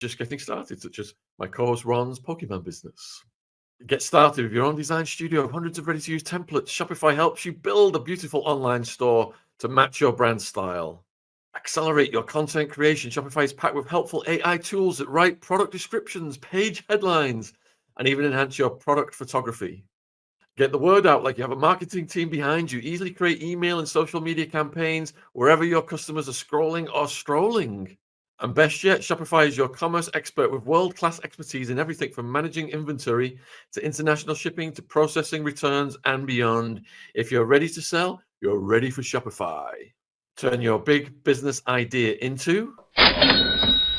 just getting started, such as my co-host Ron's Pokemon business. Get started with your own design studio of hundreds of ready-to-use templates. Shopify helps you build a beautiful online store to match your brand style. Accelerate your content creation. Shopify is packed with helpful AI tools that write product descriptions, page headlines, and even enhance your product photography. Get the word out like you have a marketing team behind you. Easily create email and social media campaigns wherever your customers are scrolling or strolling. And best yet, Shopify is your commerce expert with world-class expertise in everything from managing inventory to international shipping to processing returns and beyond. If you're ready to sell, you're ready for Shopify. Turn your big business idea into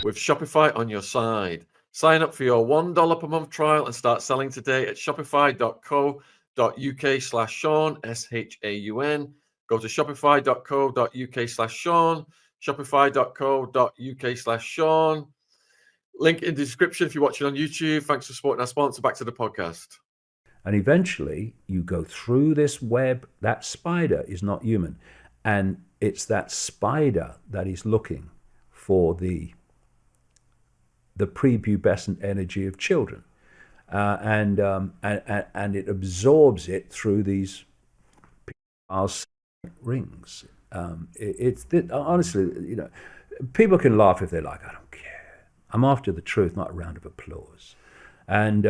with Shopify on your side. Sign up for your $1 per month trial and start selling today at shopify.co.uk/Shaun, SHAUN. Go to shopify.co.uk/Shaun, shopify.co.uk/Shaun. Link in the description if you're watching on YouTube. Thanks for supporting our sponsor. Back to the podcast. And eventually you go through this web. That spider is not human. And it's that spider that is looking for the prepubescent energy of children. And it absorbs it through these rings. Honestly, you know, people can laugh if they like. I don't care. I'm after the truth, not a round of applause. And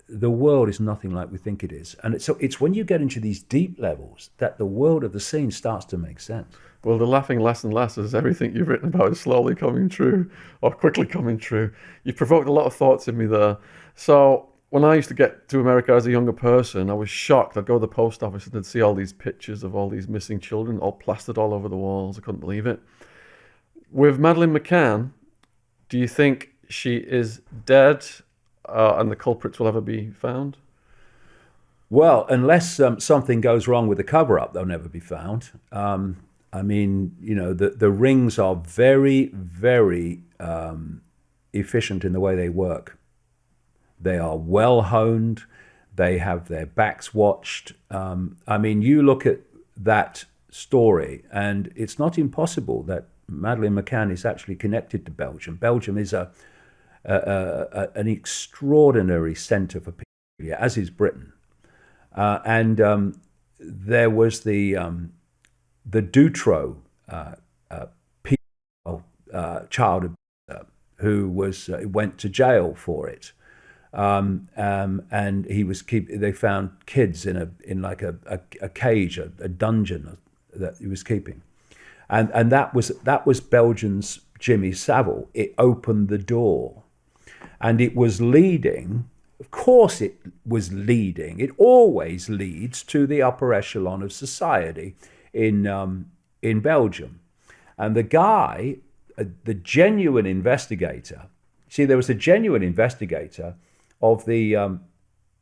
the world is nothing like we think it is. And it's when you get into these deep levels that the world of the scene starts to make sense. Well, they're laughing less and less as everything you've written about is slowly coming true or quickly coming true. You've provoked a lot of thoughts in me there. So when I used to get to America as a younger person, I was shocked. I'd go to the post office and I'd see all these pictures of all these missing children, all plastered all over the walls. I couldn't believe it. With Madeleine McCann, do you think she is dead and the culprits will ever be found? Well, unless something goes wrong with the cover-up, they'll never be found. I mean, you know, the rings are very, very efficient in the way they work. They are well honed. They have their backs watched. I mean, you look at that story, and it's not impossible that Madeleine McCann is actually connected to Belgium. Belgium is an extraordinary centre for paedophilia, as is Britain. And there was the Dutroux child abuser who went to jail for it, and he was They found kids in like a cage, a dungeon that he was keeping, and that was Belgium's Jimmy Savile. It opened the door, and it was leading. Of course, it was leading. It always leads to the upper echelon of society in Belgium. And the guy, the genuine investigator. See, there was a genuine investigator of the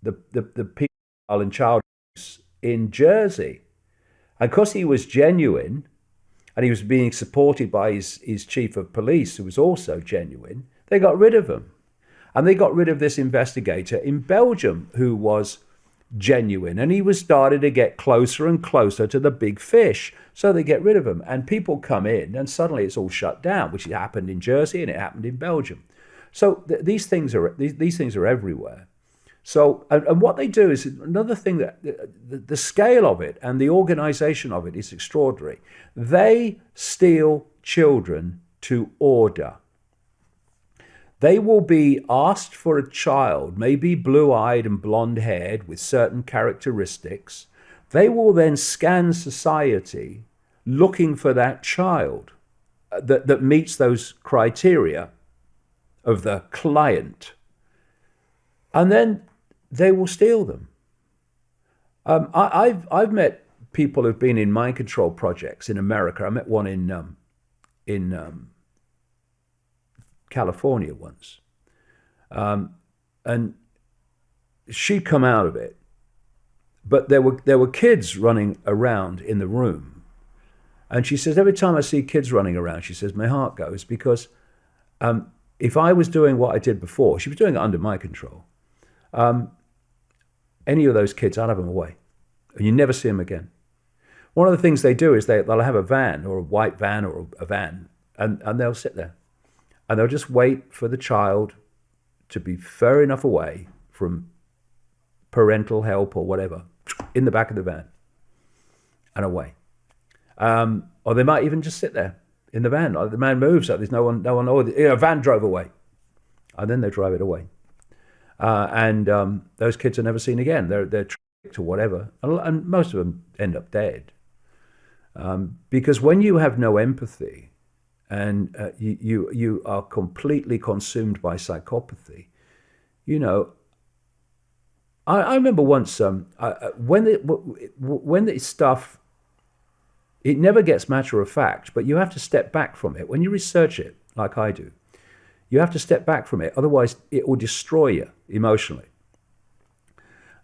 pedophile and child abuse in Jersey, and because he was genuine, and he was being supported by his chief of police, who was also genuine, they got rid of him. And they got rid of this investigator in Belgium who was genuine. And he was starting to get closer and closer to the big fish. So they get rid of him. And people come in and suddenly it's all shut down, which happened in Jersey and it happened in Belgium. So these things are everywhere. So, and what they do is another thing, that the scale of it and the organization of it is extraordinary. They steal children to order. They will be asked for a child, maybe blue-eyed and blonde-haired with certain characteristics. They will then scan society looking for that child that meets those criteria of the client. And then they will steal them. I've met people who've been in mind control projects in America. I met one in California once, and she'd come out of it, but there were kids running around in the room, and she says, every time I see kids running around, she says, my heart goes, because if I was doing what I did before, she was doing it under my control, any of those kids, I'd have them away, and you never see them again. One of the things they do is they'll have a van, or a white van, or a van, and they'll sit there. and they'll just wait for the child to be far enough away from parental help or whatever, in the back of the van and away. Or they might even just sit there in the van. The man moves, so there's no one, or a van drove away, and then they drive it away. And those kids are never seen again. They're trafficked or whatever, and most of them end up dead. Because when you have no empathy, and you are completely consumed by psychopathy, I remember once when the stuff, it never gets matter of fact, but you have to step back from it. When you research it, like I do, you have to step back from it. Otherwise, it will destroy you emotionally.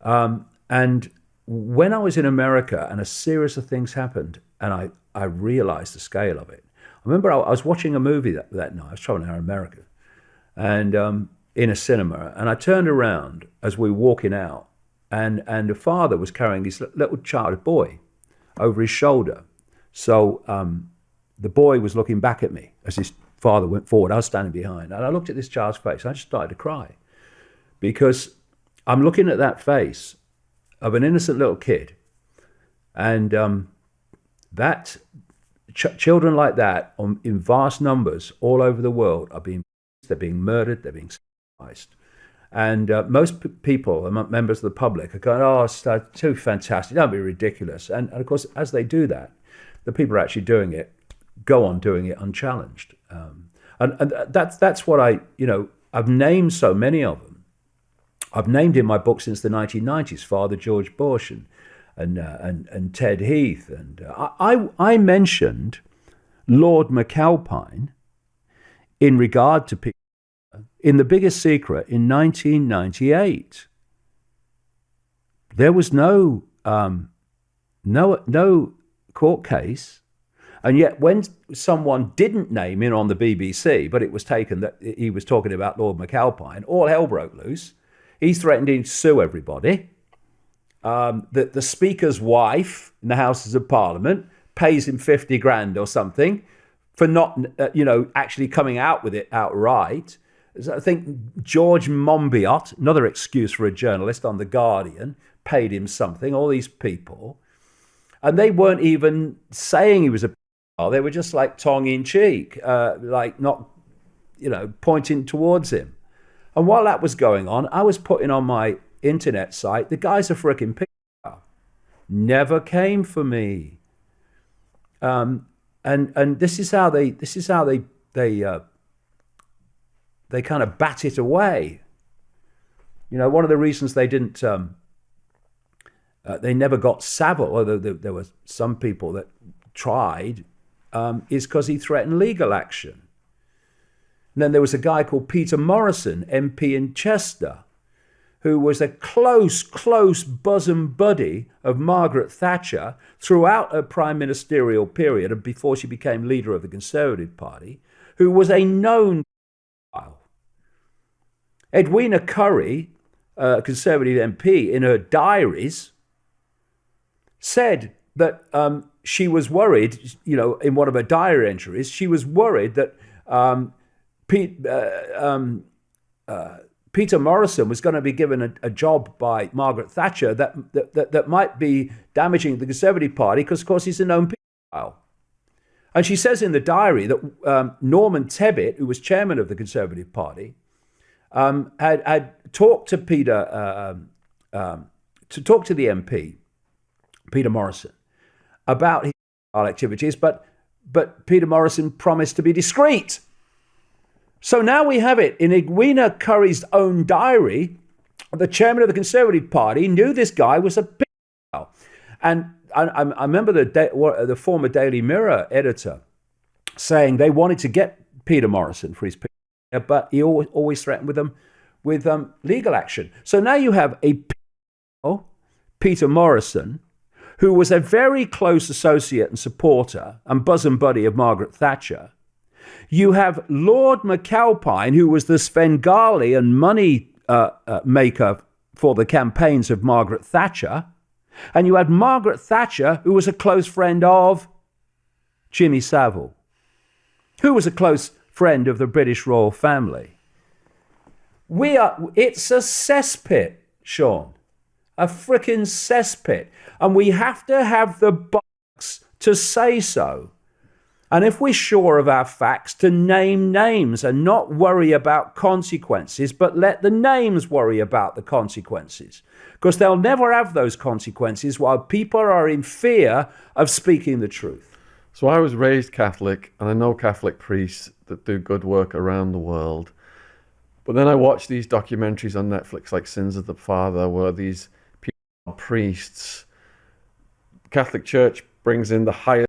And when I was in America and a series of things happened, and I realized the scale of it. I remember I was watching a movie that night. I was traveling around America, and in a cinema, and I turned around as we were walking out, and the father was carrying his little child, a boy, over his shoulder. So the boy was looking back at me as his father went forward. I was standing behind, and I looked at this child's face, and I just started to cry, because I'm looking at that face of an innocent little kid, and children like that in vast numbers all over the world they're being murdered, they're being sacrificed. And most people, members of the public, are going, "Oh, it's too fantastic, don't be ridiculous." And of course, as they do that, the people who are actually doing it go on doing it unchallenged. And that's what I've named so many of them. I've named in my book since the 1990s, Father George Bush and Ted Heath. And I mentioned Lord McAlpine in regard to people in The Biggest Secret in 1998. There was no court case, and yet when someone didn't name in on the BBC, but it was taken that he was talking about Lord McAlpine, all hell broke loose. He threatened to sue everybody. The Speaker's wife in the Houses of Parliament pays him 50 grand or something for not, actually coming out with it outright. I think George Monbiot, another excuse for a journalist on The Guardian, paid him something, all these people. And they weren't even saying he was a pedophile. They were just like tongue-in-cheek, like not, pointing towards him. And while that was going on, I was putting on my internet site, "The guy's a frickin' pedophile." Never came for me. And this is how they kind of bat it away. One of the reasons they didn't, they never got Savile, although there were some people that tried, is because he threatened legal action. And then there was a guy called Peter Morrison, MP in Chester, who was a close bosom buddy of Margaret Thatcher throughout her prime ministerial period and before she became leader of the Conservative Party, who was a known pedophile. Edwina Currie, a Conservative MP, in her diaries, said that she was worried, in one of her diary entries, she was worried that Peter Morrison was going to be given a job by Margaret Thatcher that might be damaging the Conservative Party because, of course, he's a known pedophile. And she says in the diary that Norman Tebbit, who was chairman of the Conservative Party, had talked to talk to the MP, Peter Morrison, about his activities, but Peter Morrison promised to be discreet. So now we have it in Edwina Currie's own diary. The chairman of the Conservative Party knew this guy was a pedophile. And I remember the former Daily Mirror editor saying they wanted to get Peter Morrison for his pedophile, but he always threatened with them with legal action. So now you have a pedophile, Peter Morrison, who was a very close associate and supporter and bosom buddy of Margaret Thatcher. You have Lord McAlpine, who was the Svengali and money maker for the campaigns of Margaret Thatcher. And you had Margaret Thatcher, who was a close friend of Jimmy Savile, who was a close friend of the British royal family. It's a cesspit, Shaun. A frickin' cesspit. And we have to have the bucks to say so. And if we're sure of our facts, to name names and not worry about consequences, but let the names worry about the consequences. Because they'll never have those consequences while people are in fear of speaking the truth. So I was raised Catholic, and I know Catholic priests that do good work around the world. But then I watch these documentaries on Netflix like Sins of the Father, where these people are priests. Catholic Church brings in the highest